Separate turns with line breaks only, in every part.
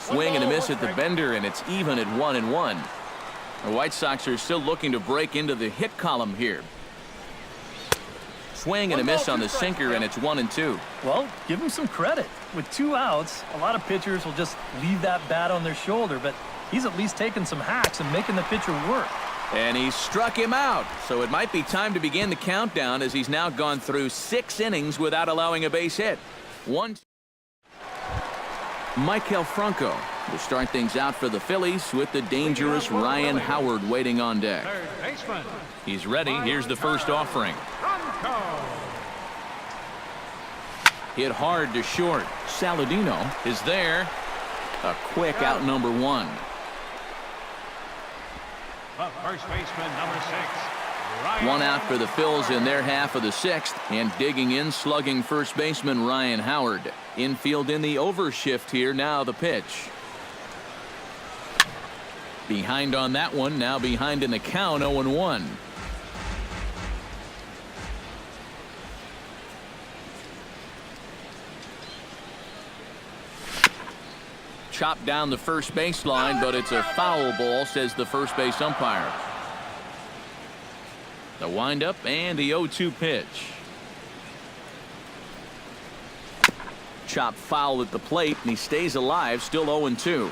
Swing and a miss at the bender, and it's even at 1-1. The White Sox are still looking to break into the hit column here. Swing and a miss on the sinker, and it's 1-2.
Well, give him some credit. With 2 outs, a lot of pitchers will just leave that bat on their shoulder, but he's at least taking some hacks and making the pitcher work.
And he struck him out, so it might be time to begin the countdown as he's now gone through 6 innings without allowing a base hit. Maikel Franco will start things out for the Phillies with the dangerous Ryan Howard waiting on deck. He's ready. Here's the first offering. Hit hard to short. Saladino is there. A quick out, number 1.
The first baseman, number 6.
1 out for the Phils in their half of the 6th, and digging in, slugging first baseman Ryan Howard. Infield in the overshift here. Now the pitch. Behind on that one. Now behind in the count. 0-1. Chopped down the first baseline, but it's a foul ball, says the first base umpire. The windup and the 0-2 pitch. Chop foul at the plate, and he stays alive, still 0-2.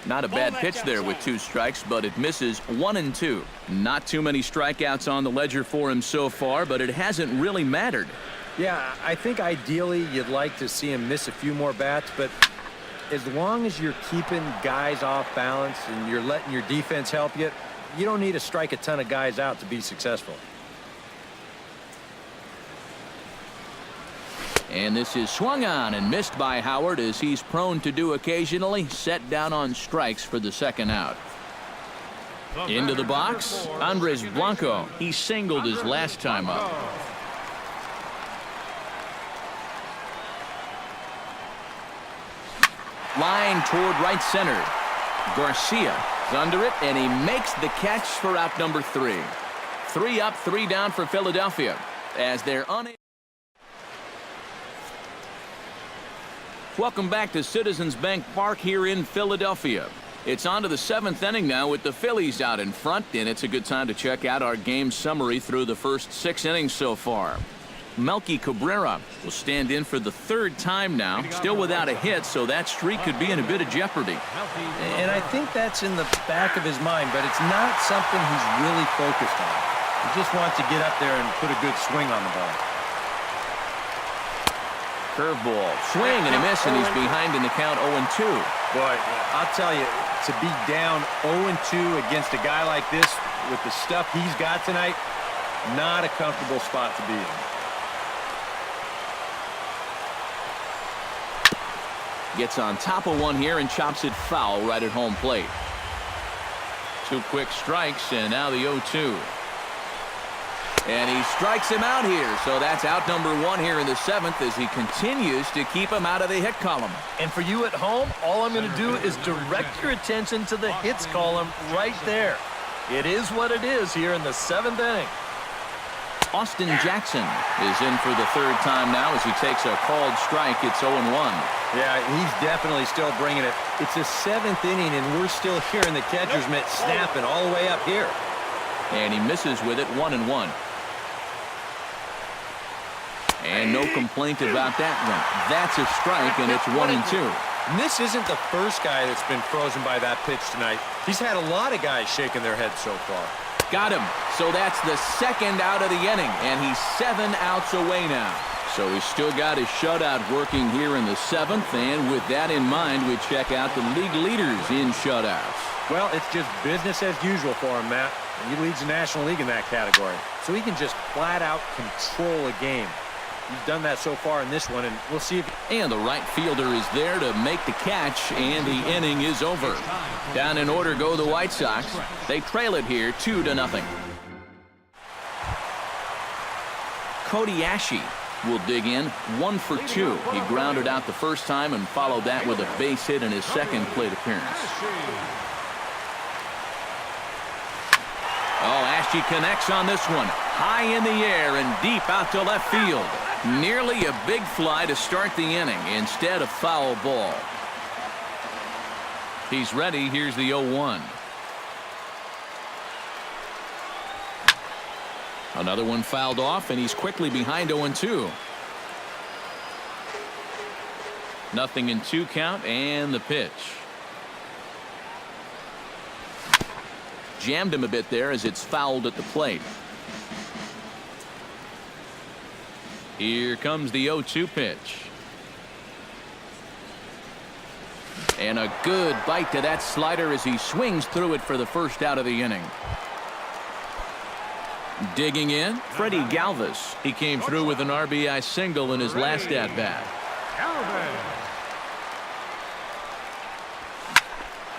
Not a bad pitch there with 2 strikes, but it misses. 1-2. Not too many strikeouts on the ledger for him so far, but it hasn't really mattered.
Yeah, I think ideally you'd like to see him miss a few more bats, but as long as you're keeping guys off balance and you're letting your defense help you, you don't need to strike a ton of guys out to be successful.
And this is swung on and missed by Howard, as he's prone to do occasionally. Set down on strikes for the second out. Into the box, Andres Blanco. He singled his last time up. Line toward right center. Garcia is under it, and he makes the catch for out number 3. 3 up, 3 down for Philadelphia as they're unable. Welcome back to Citizens Bank Park here in Philadelphia. It's on to the 7th inning now with the Phillies out in front, and it's a good time to check out our game summary through the first 6 innings so far. Melky Cabrera will stand in for the 3rd time now, still without a hit, so that streak could be in a bit of jeopardy.
And I think that's in the back of his mind, but it's not something he's really focused on. He just wants to get up there and put a good swing on the ball.
Curveball, swing and a miss, and he's behind in the count. 0-2.
Boy, I'll tell you, to be down 0-2 against a guy like this with the stuff he's got tonight, not a comfortable spot to be in.
Gets on top of one here and chops it foul right at home plate. 2 quick strikes, and now the 0-2. And he strikes him out here, so that's out number 1 here in the 7th as he continues to keep him out of the hit column.
And for you at home, all I'm going to do is direct your attention to the hits column right there. It is what it is here in the 7th inning.
Austin Jackson is in for the 3rd time now as he takes a called strike. It's 0-1.
Yeah, he's definitely still bringing it. It's the 7th inning, and we're still hearing the catcher's mitt snapping all the way up here.
And he misses with it. 1-1. And no complaint about that one. That's a strike, and it's 1-2.
And this isn't the first guy that's been frozen by that pitch tonight. He's had a lot of guys shaking their heads so far.
Got him. So that's the 2nd out of the inning, and he's 7 outs away now. So he's still got his shutout working here in the 7th, and with that in mind, we check out the league leaders in shutouts.
Well, it's just business as usual for him, Matt. He leads the National League in that category, so he can just flat out control a game. He's done that so far in this one, and we'll see if...
And the right fielder is there to make the catch, and the inning is over. Down in order go the White Sox. They trail it here 2-0. Cody Ashe will dig in 1 for 2. He grounded out the first time and followed that with a base hit in his 2nd plate appearance. Oh, She connects on this one. High in the air and deep out to left field. Nearly a big fly to start the inning instead of foul ball. He's ready. Here's the 0-1. Another one fouled off, and he's quickly behind 0-2. Nothing in 2 count, and the pitch. Jammed him a bit there as it's fouled at the plate. Here comes the 0-2 pitch. And a good bite to that slider as he swings through it for the first out of the inning. Digging in, Freddie Galvis. He came through with an RBI single in his last at-bat.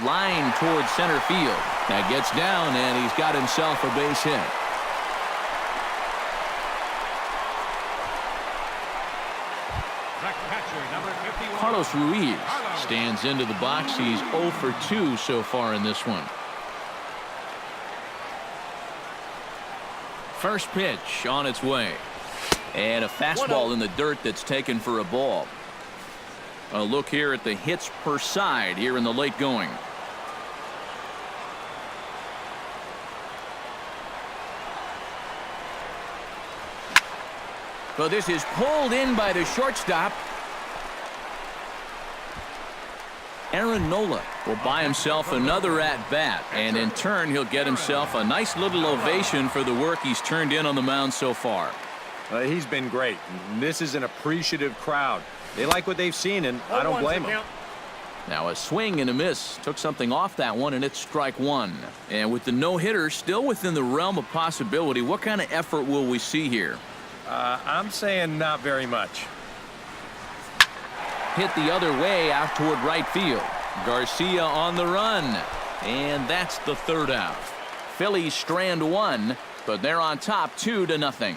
Line towards center field. That gets down, and he's got himself a base hit. Carlos Ruiz stands into the box. He's 0 for 2 so far in this one. First pitch on its way. And a fastball in the dirt that's taken for a ball. A look here at the hits per side here in the late going. So this is pulled in by the shortstop. Aaron Nola will buy himself another at-bat, and in turn he'll get himself a nice little ovation for the work he's turned in on the mound so far.
He's been great. This is an appreciative crowd. They like what they've seen, and I don't blame them.
Now a swing and a miss. Took something off that one, and it's strike one. And with the no-hitter still within the realm of possibility, what kind of effort will we see here?
I'm saying not very much.
Hit the other way out toward right field. Garcia on the run. And that's the third out. Phillies strand one, but they're on top 2-0.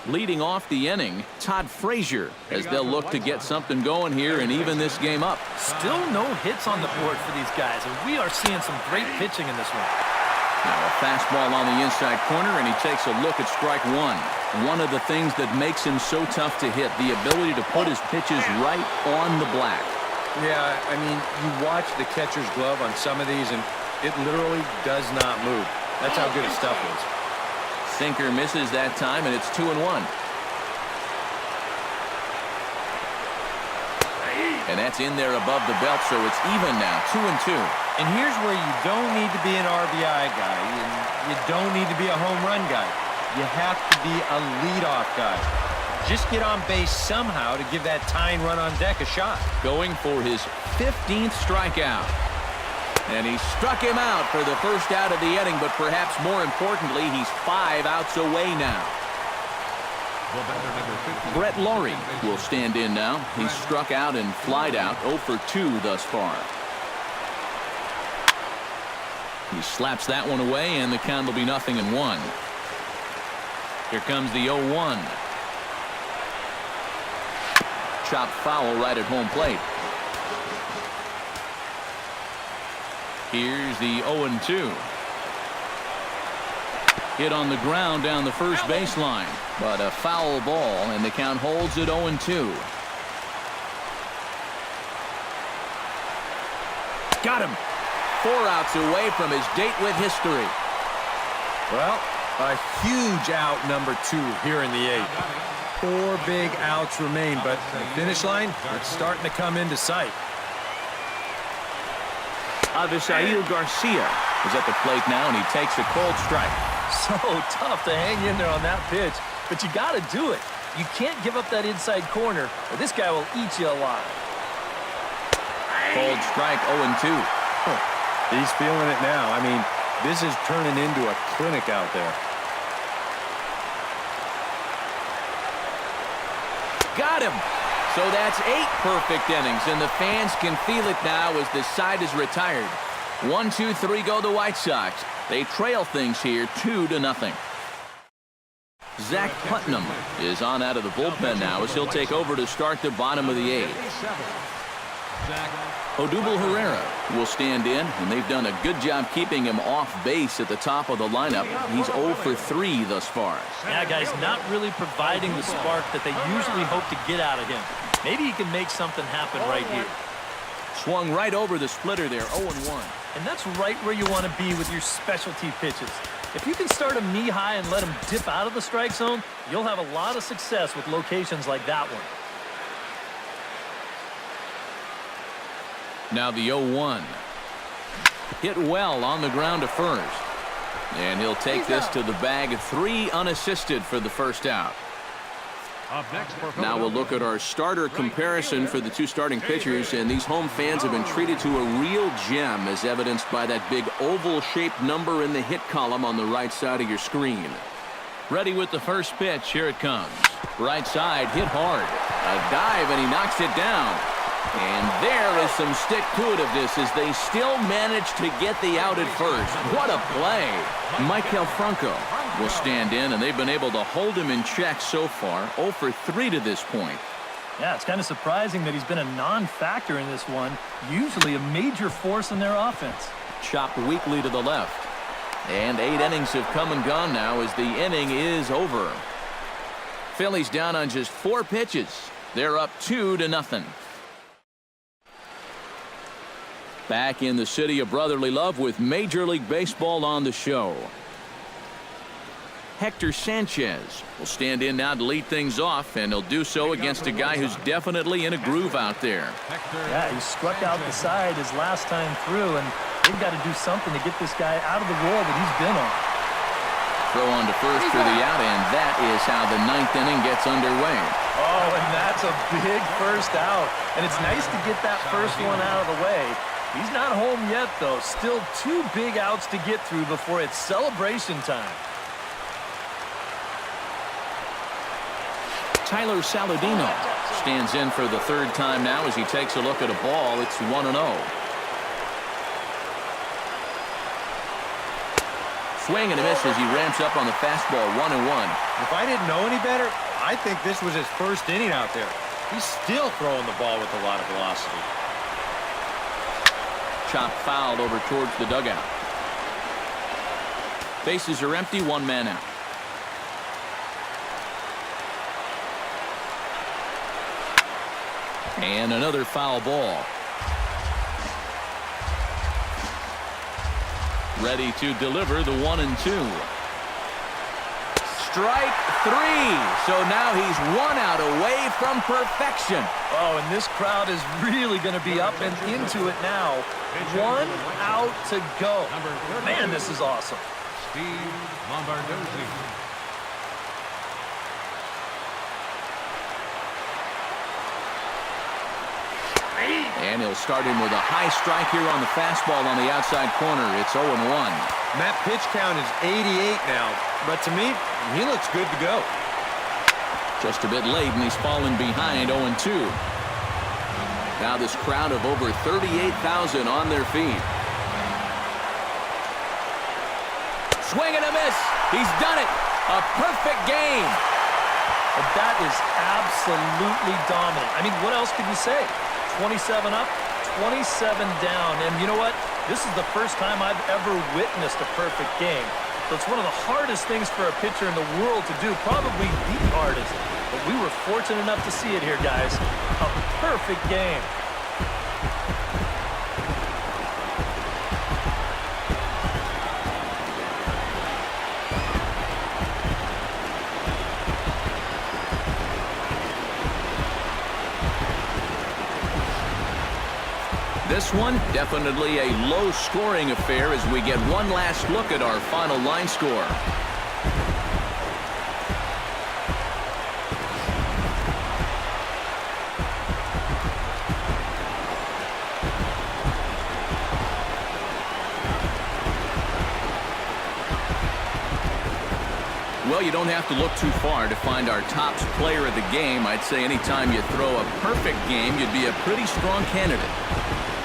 Leading off the inning, Todd Frazier, as they'll look to get something going here and even this game up.
Still no hits on the board for these guys, and we are seeing some great pitching in this one.
Now a fastball on the inside corner, and he takes a look at strike one. One of the things that makes him so tough to hit, the ability to put his pitches right on the black.
Yeah, I mean, you watch the catcher's glove on some of these, and it literally does not move. That's how good his stuff is.
Sinker misses that time, and it's 2-1. And that's in there above the belt, so it's even now, 2-2.
And here's where you don't need to be an RBI guy, and you don't need to be a home run guy. You have to be a leadoff guy. Just get on base somehow to give that tying run on deck a shot.
Going for his 15th strikeout. And he struck him out for the first out of the inning, but perhaps more importantly, he's 5 outs away now. Brett Laurie will stand in now. He's struck out and flied out, 0 for 2 thus far. He slaps that one away, and the count will be 0-1. Here comes the 0-1. Chopped foul right at home plate. Here's the 0-2. Hit on the ground down the first baseline, but a foul ball, and the count holds at 0-2. Got him. 4 outs away from his date with history.
Well, a huge out number 2 here in the 8th. 4 big outs remain, but the finish line, it's starting to come into sight.
Avisail Garcia is at the plate now, and he takes a cold strike.
So tough to hang in there on that pitch, but you got to do it. You can't give up that inside corner, or this guy will eat you alive.
Cold strike, 0-2.
He's feeling it now. I mean, this is turning into a clinic out there.
Got him. So that's 8 perfect innings, and the fans can feel it now as the side is retired. 1-2-3 go the White Sox. They trail things here 2-0. Zach Putnam is on out of the bullpen now as he'll take over to start the bottom of the 8th. Odubel Herrera will stand in, and they've done a good job keeping him off base at the top of the lineup. He's 0 for 3 thus far.
Yeah, guys, not really providing the spark that they usually hope to get out of him. Maybe he can make something happen right here.
Swung right over the splitter there, 0-1.
And that's right where you want to be with your specialty pitches. If you can start him knee-high and let him dip out of the strike zone, you'll have a lot of success with locations like that one.
Now the 0-1. Hit well on the ground to first. And he'll take this to the bag. 3 unassisted for the first out. Now we'll look at our starter comparison for the 2 starting pitchers, and these home fans have been treated to a real gem, as evidenced by that big oval-shaped number in the hit column on the right side of your screen. Ready with the first pitch. Here it comes. Right side, hit hard. A dive, and he knocks it down. And there is some stick-to-itiveness as they still manage to get the out at first. What a play. Michael Franco will stand in, and they've been able to hold him in check so far. 0 for 3 to this point.
Yeah, it's kind of surprising that he's been a non-factor in this one. Usually a major force in their offense.
Chopped weakly to the left. And 8 innings have come and gone now as the inning is over. Phillies down on just 4 pitches. They're up 2-0. Back in the city of brotherly love with Major League Baseball on the show. Hector Sanchez will stand in now to lead things off, and he'll do so against a guy who's definitely in a groove out there.
Yeah, he struck out the side his last time through, and they've got to do something to get this guy out of the role that he's been on.
Throw on to first for the out, and that is how the 9th inning gets underway.
Oh, and that's a big first out. And it's nice to get that first one out of the way. He's not home yet, though. Still 2 big outs to get through before it's celebration time.
Tyler Saladino stands in for the 3rd time now as he takes a look at a ball. It's 1-0. Swing and a miss as he ramps up on the fastball. 1-1.
If I didn't know any better, I think this was his first inning out there. He's still throwing the ball with a lot of velocity.
Chopped foul over towards the dugout. Bases are empty, 1 man out. And another foul ball. Ready to deliver the 1-2. Strike 3. So now he's 1 out away from perfection.
Oh, and this crowd is really going to be up and into it now. 1 out to go. Man, this is awesome.
Steve Lombardozzi.
And he'll start him with a high strike here on the fastball on the outside corner. It's 0-1.
That pitch count is 88 now, but to me, he looks good to go.
Just a bit late, and he's fallen behind 0-2. Now this crowd of over 38,000 on their feet. Swing and a miss. He's done it. A perfect game.
But that is absolutely dominant. I mean, what else could you say? 27 up, 27 down. And you know what? This is the first time I've ever witnessed a perfect game. So it's one of the hardest things for a pitcher in the world to do, probably the hardest. But we were fortunate enough to see it here, guys. A perfect game.
This one, definitely a low-scoring affair as we get one last look at our final line score. Well, you don't have to look too far to find our top player of the game. I'd say anytime you throw a perfect game, you'd be a pretty strong candidate.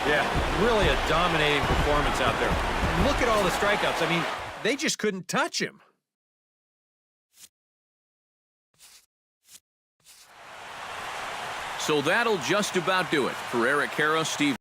Yeah, really a dominating performance out there. And look at all the strikeouts. I mean, they just couldn't touch him.
So that'll just about do it. For Eric Harris, Steve